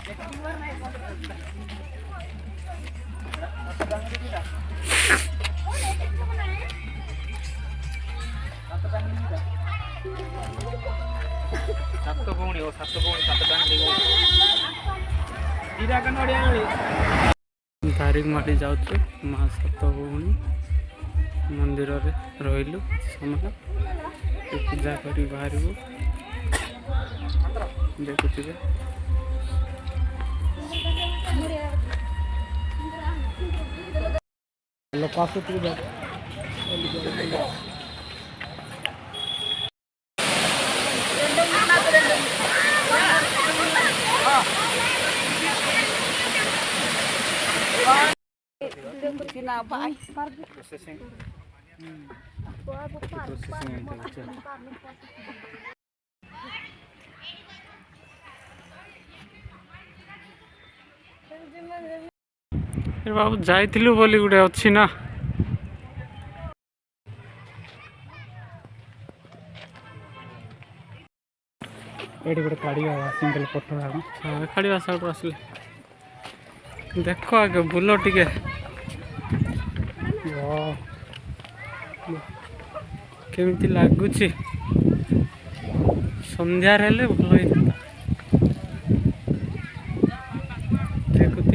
सात भौणी हो सात भौणी सात डांगी दारिंगबाड़ी जाऊँ माँ सात भौणी मंदिर रे रहिलु समय पूजा कर बाहर देखुए लोक आसुथिबे बाबू जाइलु बोली गुटे अच्छी ना ये गोटे काढ़ा सिंगल पटना काढ़ा साइड आसले देख आगे बुल टिके केमिति लगुच संध्यार हेले भल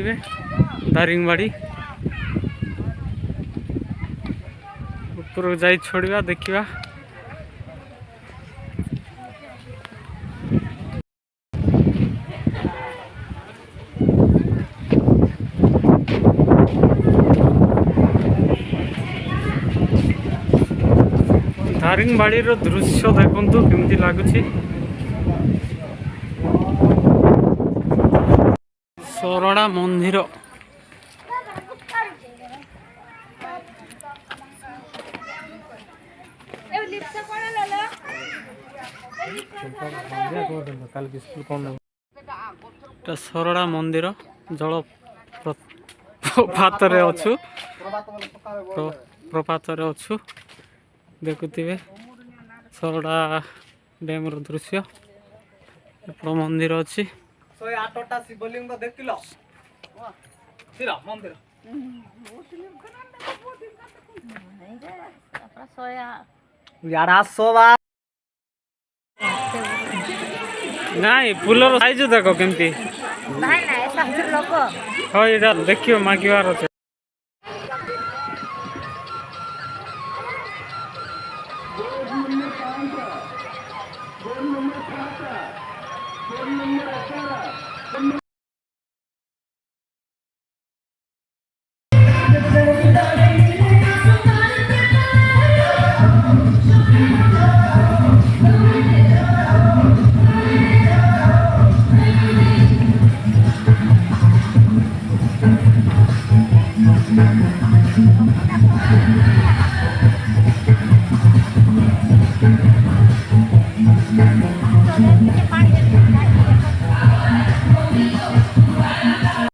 देखुवे दारिंगबाड़ी ऊपर जाई छोड़वा देखा दारिंगबाड़ी दृश्य देखु केमती लगुच सरड़ा मंदिर सरड़ा मंदिर जल प्रपात अच्छु प्रपात अच्छु देखुवे सरड़ा डैम दृश्य मंदिर अच्छी शिवलिंग देख मंदिर नाई फूलर साइज देख केमती हाँ ये देखियो मागिवार अच्छे